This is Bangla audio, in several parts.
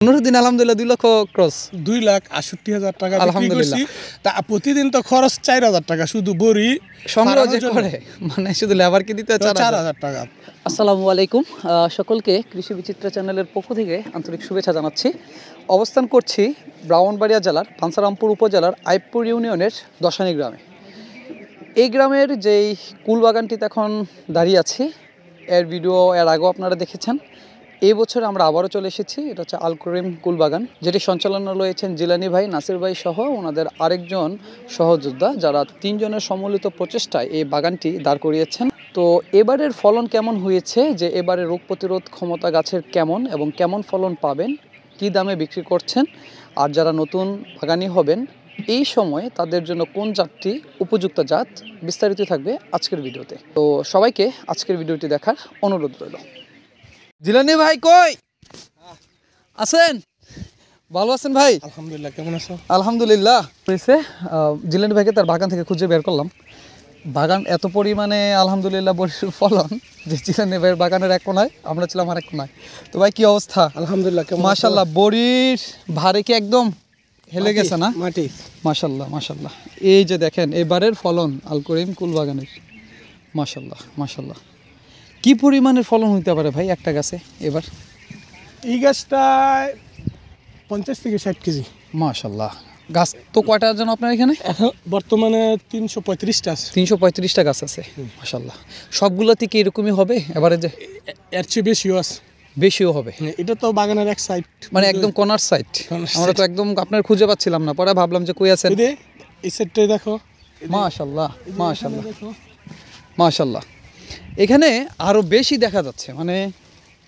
15 দিন আলহামদুলিল্লাহ 2 লক্ষ ক্রস 2,68,000 টাকা বিক্রি করছি। তা প্রতিদিন তো খরচ 4,000 টাকা শুধু বড়ি সংগ্রহ যে করে, মানে শুধু লেবারকে দিতে 4,000 টাকা। আসসালামু আলাইকুম, সকলকে কৃষি বিচিত্র চ্যানেলের পক্ষ থেকে আন্তরিক শুভেচ্ছা জানাচ্ছি। অবস্থান করছি ব্রাহ্মণবাড়িয়া জেলার বাঞ্ছারামপুর উপজেলার আইবপুর ইউনিয়নের দশানী গ্রামে। এই গ্রামের যেই কুল বাগানটিতে এখন দাঁড়িয়ে আছি, এর ভিডিও এর আগেও আপনারা দেখেছেন। এই বছর আমরা আবারও চলে এসেছি। এটা হচ্ছে আল করিম কুল বাগান, যেটি সঞ্চালনা রয়েছেন জিলানি ভাই, নাসির ভাই সহ ওনাদের আরেকজন সহযোদ্ধা, যারা 3 জনের সম্মিলিত প্রচেষ্টায় এই বাগানটি দাঁড় করিয়েছেন। তো এবারের ফলন কেমন হয়েছে, যে এবারে রোগ প্রতিরোধ ক্ষমতা গাছের কেমন এবং কেমন ফলন পাবেন, কি দামে বিক্রি করছেন, আর যারা নতুন বাগানি হবেন এই সময়ে তাদের জন্য কোন জাতটি উপযুক্ত জাত, বিস্তারিত থাকবে আজকের ভিডিওতে। তো সবাইকে আজকের ভিডিওটি দেখার অনুরোধ রইল। জিলানি ভাই কই আছেন? ভালো আছেন ভাই? আলহামদুলিল্লাহ, কেমন আছো? আলহামদুলিল্লাহ। জিলানি ভাইকে তার বাগান থেকে খুঁজে বের করলাম। বাগান এত পরিমাণে আলহামদুলিল্লাহ বড়ির ফলন যে জিলানি ভাইয়ের বাগানের এক কোনায়, আমরা ছিলাম আরেক কোনায়। তো ভাই কি অবস্থা? আলহামদুলিল্লাহ, মাশাল্লাহ, বড়ির ভারে কি একদম হেলে গেছে না? মাটি মাশাল্লাহ মাশাল্লাহ। এই যে দেখেন এবারের ফলন আল করিম কুল বাগানের, মাশাল্লাহ মাশাল্লাহ। কি পরিমাণের ফলন হইতে পারে ভাই একটা গাছে এবার? এই গাছটায় 50 থেকে 60 কেজি। মাশাল্লাহ। গাছ তো কয়টা যেন আপনার এখানে? এখন বর্তমানে 335টা আছে। 335টা গাছ আছে, মাশাল্লাহ। সবগুলোতে কি এরকমই হবে এবারে? যে এর চেয়ে বেশিও আছে, বেশিও হবে। এটা তো বাগানের এক সাইড, মানে একদম কর্নার সাইড। আমরা তো একদম আপনার খুঁজে পাচ্ছিলাম না, পরে ভাবলাম যে কই আছেন। এই সাইডটাই দেখো, মাশাল্লাহ মাশাল্লাহ মাশাল্লাহ। এখানে আরো বেশি দেখা যাচ্ছে, মানে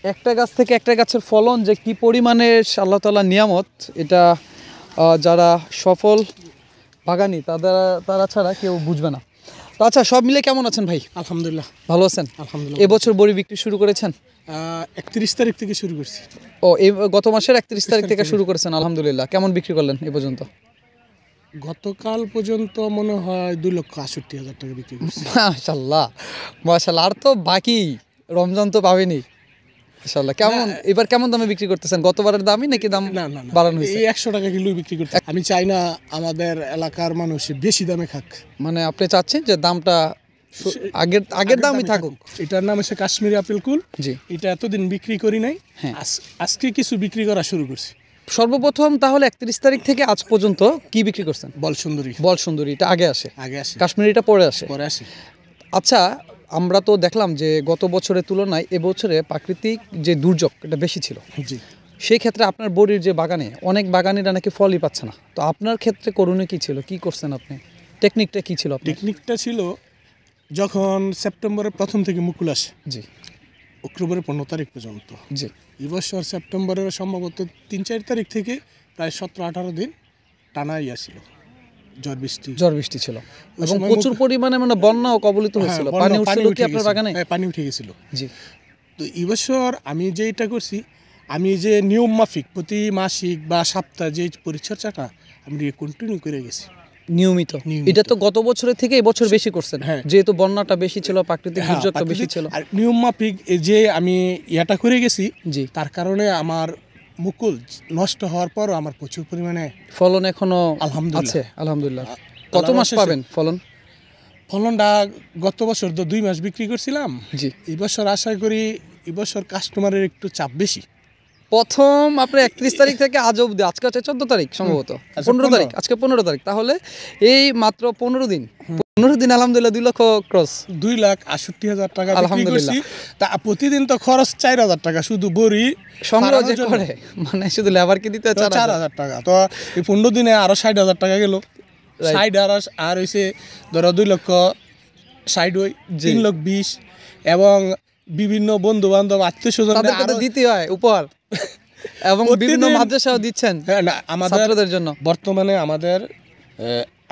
একটা গাছ থেকে একটা গাছের ফলন যে কি পরিমাণের আল্লাহ তাআলার নিয়ামত, এটা যারা সফল বাগানি তারা ছাড়া কেউ বুঝবে না। তো আচ্ছা, সব মিলে কেমন আছেন ভাই? আলহামদুলিল্লাহ ভালো আছেন? আলহামদুলিল্লাহ। এবছর বড়ি বিক্রি শুরু করেছেন? 31 তারিখ থেকে শুরু করছি। ও, এই গত মাসের 31 তারিখ থেকে শুরু করেছেন, আলহামদুলিল্লাহ। কেমন বিক্রি করলেন এ পর্যন্ত? গতকাল পর্যন্ত মনে হয় 2,68,000 টাকা বিক্রি করছি। মাশাল্লাহ মাশাল্লাহ। আর তো বাকি রমজান তো পাবেনি, মাশাল্লাহ। কেমন এবার কেমন দামে বিক্রি করতেছেন? গতবারের দামই নাকি দাম বাড়ানো হয়েছে? এই 100 টাকা কিলো বিক্রি করতে। আমি চাই না আমাদের এলাকার মানুষ বেশি দামে খাক। মানে আপনি চাচ্ছেন যে দামটা আগের দামই থাকুক। এটার নাম হচ্ছে কাশ্মীরি আপেল কুল। জি। এটা এতদিন বিক্রি করি নাই, আজকে কিছু বিক্রি করা শুরু করছি। সর্বপ্রথম তাহলে 31 তারিখ থেকে আজ পর্যন্ত কি বিক্রি করছেন? বল সুন্দরী। বল সুন্দরী এটা আগে আসে, কাশ্মীরিটা পরে আসে। আচ্ছা, আমরা তো দেখলাম যে গত বছরের তুলনায় এবছরে প্রাকৃতিক যে দুর্যোগ এটা বেশি ছিল। জি। সেই ক্ষেত্রে আপনার বড়ির যে বাগানে অনেক বাগানিরা নাকি ফলই পাচ্ছে না। তো আপনার ক্ষেত্রে করণীয় কি ছিল, কি করছেন আপনি? টেকনিকটা কি ছিল? টেকনিকটা ছিল, যখন সেপ্টেম্বরের প্রথম থেকে মুকুল আসে, জি, অক্টোবরের 15 তারিখ পর্যন্ত, জি, এবছর সেপ্টেম্বরের সম্ভবত 3-4 তারিখ থেকে প্রায় 17-18 দিন টানাই আসছিল ঝড় বৃষ্টি ছিল, এবং প্রচুর পরিমাণে মানে বন্যাও কবলিত হয়েছিল। পানি উঠছিল কি আপনার বাগানে? পানি উঠে গেছিল। জি। তো এবছর আমি যেটা করছি, আমি যে নিয়ম মাফিক প্রতি মাসিক বা সপ্তাহে যে পরিচর্যাটা আমি কন্টিনিউ করে গেছি নিয়মিত। এটা তো গত বছরের থেকে এবছর বেশি করছেন, যেহেতু বন্যাটা বেশি ছিল, প্রাকৃতিক দুর্যোগটা বেশি ছিল। আর নিয়ম মাফিক যে আমি এটা করে গেছি, জি, তার কারণে আমার মুকুল নষ্ট হওয়ার পরও আমার প্রচুর পরিমাণে ফলন এখনো আলহামদুলিল্লাহ আছে। আলহামদুলিল্লাহ। কত মাস পাবেন ফলনটা? গত বছর তো 2 মাস বিক্রি করছিলাম। জি। এবছর আশা করি এবছর কাস্টমারের একটু চাপ বেশি। প্রথম আপনার 31 তারিখ থেকে আজ অবধি, আজকে হচ্ছে 14 তারিখ সম্ভবত, 15 তারিখ, আজকে 15 তারিখ, তাহলে এই মাত্র 15 দিন আলহামদুলিল্লাহ 2 লক্ষ ক্রস 2,68,000 টাকা বিক্রি করছি। তা প্রতিদিন তো খরচ 4,000 টাকা শুধু বড়ি সংগ্রহ যে করে, মানে শুধু লেবারকে দিতে 4,000 টাকা। তো এই 15 দিনে আরো 60,000 টাকা গেল। 60 আর হইছে ধরো 2,60,000 হয়, 3,20,000, এবং বিভিন্ন বন্ধু বান্ধব আত্মীয় স্বজন দিতে হয় উপহার, এবং বিভিন্ন মাদ্রাসাও দিচ্ছেন। হ্যাঁ, না আমাদের জন্য বর্তমানে আমাদের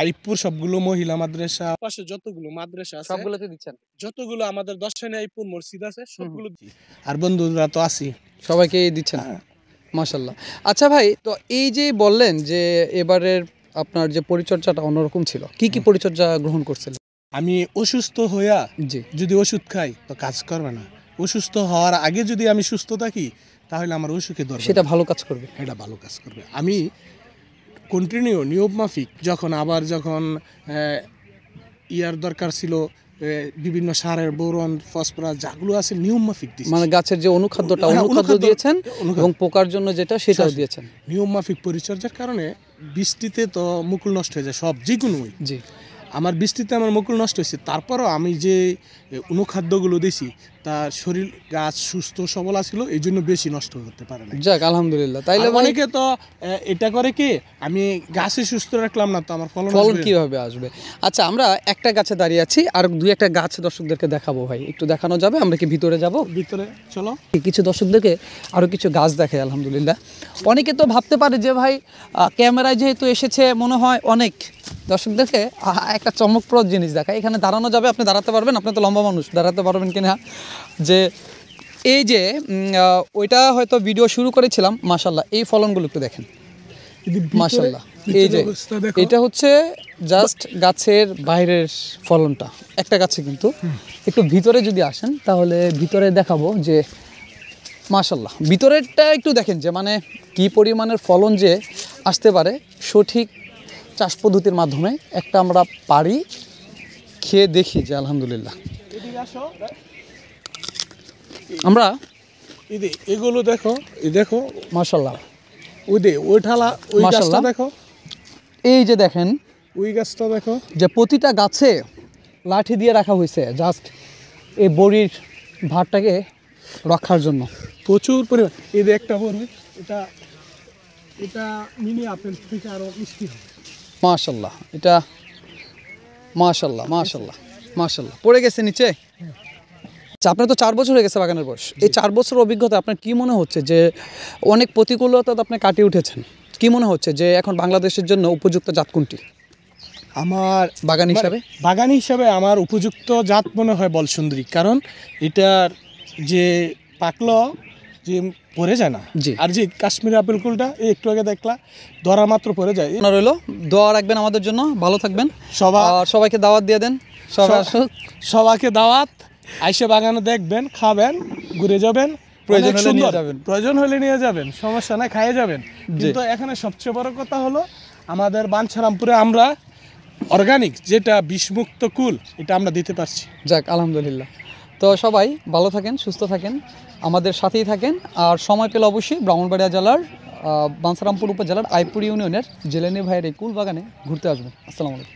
আইপুর সবগুলো মহিলা মাদ্রাসা, পাশে যতগুলো মাদ্রাসা আছে সবগুলোতে দিচ্ছেন, যতগুলো আমাদের দর্শনে আইপুর মসজিদ আছে সবগুলো, আর বন্ধুরা তো আছি, সবাইকে দিচ্ছেন। মাশাআল্লাহ। আচ্ছা ভাই, তো এই যে বললেন যে এবারের আপনার যে পরিচর্যাটা অন্যরকম ছিল, কি কি পরিচর্যা গ্রহণ করছিলেন? আমি অসুস্থ হইয়া যদি ওষুধ খাই তো কাজ করবে না। অসুস্থ হওয়ার আগে যদি আমি সুস্থ থাকি তাহলে আমার ওষুধে দরকার সেটা ভালো কাজ করবে। এটা ভালো কাজ করবে। আমি কন্টিনিউ নিয়ম মাফিক যখন ইয়ার দরকার ছিল, বিভিন্ন সারের বোরন ফসফরাস যেগুলো আছে নিয়ম মাফিক দিচ্ছি, মানে গাছের যে অনুখাদ্যটা হ্যাঁ, অনুখাদ্য দিয়েছেন এবং পোকার জন্য যেটা সেটাও দিয়েছেন। নিয়ম মাফিক পরিচর্যার কারণে বৃষ্টিতে তো মুকুল নষ্ট হয়ে যায় সব, যে কোনোই। জি, আমার বৃষ্টিতে আমার মুকুল নষ্ট হয়েছে, তারপরও আমি যে অনুখাদ্যগুলো দিছি তার শরীর গাছ সুস্থ সবল ছিল, এই জন্য বেশি নষ্ট করতে পারে না। যাক আলহামদুলিল্লাহ। তাইলে আর অনেকে তো এটা করে কি, আমি গাছে সুস্থ রাখলাম না তো আমার ফলন আসবে। কিভাবে আসবে? আচ্ছা, আমরা একটা গাছে দাঁড়িয়ে আছি, আর দুই একটা গাছ দর্শকদেরকে দেখাবো ভাই, একটু দেখানো যাবে? আমরা কি ভিতরে যাব? ভিতরে চলো, কিছু দর্শকদেরকে আরও কিছু গাছ দেখাই। আলহামদুলিল্লাহ। অনেকে তো ভাবতে পারে যে ভাই ক্যামেরায় যেহেতু এসেছে মনে হয় অনেক, দর্শকদেরকে একটা চমকপ্রদ জিনিস দেখায়। এখানে দাঁড়ানো যাবে, আপনি দাঁড়াতে পারবেন? আপনি তো লম্বা মানুষ, দাঁড়াতে পারবেন কিনা? যে এই যে ওইটা হয়তো ভিডিও শুরু করেছিলাম, মাশাল্লাহ এই ফলনগুলো একটু দেখেন, মাশাল্লাহ। এই যে এটা হচ্ছে জাস্ট গাছের বাইরের ফলনটা, একটা গাছে কিন্তু। একটু ভিতরে যদি আসেন তাহলে ভিতরে দেখাবো যে মাশাল্লাহ ভিতরেরটা একটু দেখেন, যে মানে কি পরিমাণের ফলন যে আসতে পারে সঠিক চাষ পদ্ধতির মাধ্যমে। একটা আমরা পারি খেয়ে দেখি যে আলহামদুলিল্লাহ। আমরা এগুলো দেখো, এই দেখো মাশাল্লাহ, ওই ঠালা, ওই গাছটা দেখো, এই যে দেখেন ওই গাছটা দেখো, যে প্রতিটা গাছে লাঠি দিয়ে রাখা হয়েছে জাস্ট এই বড়ির ভারটাকে রক্ষার জন্য। প্রচুর পরিমাণ। এই যে একটা বড়ি, এটা এটা মিনি আপেল থেকে আরো মিষ্টি হবে। মাশাল্লাহ, এটা মাশাল্লাহ মাশাল্লাহ মাশাল্লাহ। পড়ে গেছে নিচে। আচ্ছা, আপনার তো 4 বছর হয়ে গেছে বাগানের বয়স। এই 4 বছরের অভিজ্ঞতা আপনার কি মনে হচ্ছে যে অনেক প্রতিকূলতা তো আপনি কাটিয়ে উঠেছেন, কি মনে হচ্ছে যে এখন বাংলাদেশের জন্য উপযুক্ত জাত কোনটি আমার বাগান হিসাবে? আমার উপযুক্ত জাত মনে হয় বলসুন্দরী, কারণ এটার যে পাকলো যে পড়ে যায় না। আর যে কাশ্মীরি আপেল কুলটা একটু আগে দেখলা ধরা মাত্র পড়ে যায়। রইল, দোয়া রাখবেন আমাদের জন্য, ভালো থাকবেন। সবাইকে দাওয়াত দিয়ে দেন, সবাইকে দাওয়াত, আইসে বাগানে দেখবেন, খাবেন, ঘুরে যাবেন, প্রয়োজন হলে নিয়ে যাবেন, সমস্যা নাই, খাইয়ে যাবেন। কিন্তু এখানে সবচেয়ে বড় কথা হলো আমাদের বাঞ্ছারামপুরে আমরা অর্গানিক যেটা বিষমুক্ত কুল এটা আমরা দিতে পারছি। যাক আলহামদুলিল্লাহ। তো সবাই ভালো থাকেন, সুস্থ থাকেন, আমাদের সাথেই থাকেন। আর সময় পেলে অবশ্যই ব্রাহ্মণবাড়িয়া জেলার বাঞ্ছারামপুর উপজেলার আইপুর ইউনিয়নের জেলেনি ভাইয়ের এই কুল বাগানে ঘুরতে আসবেন। আসসালামু আলাইকুম।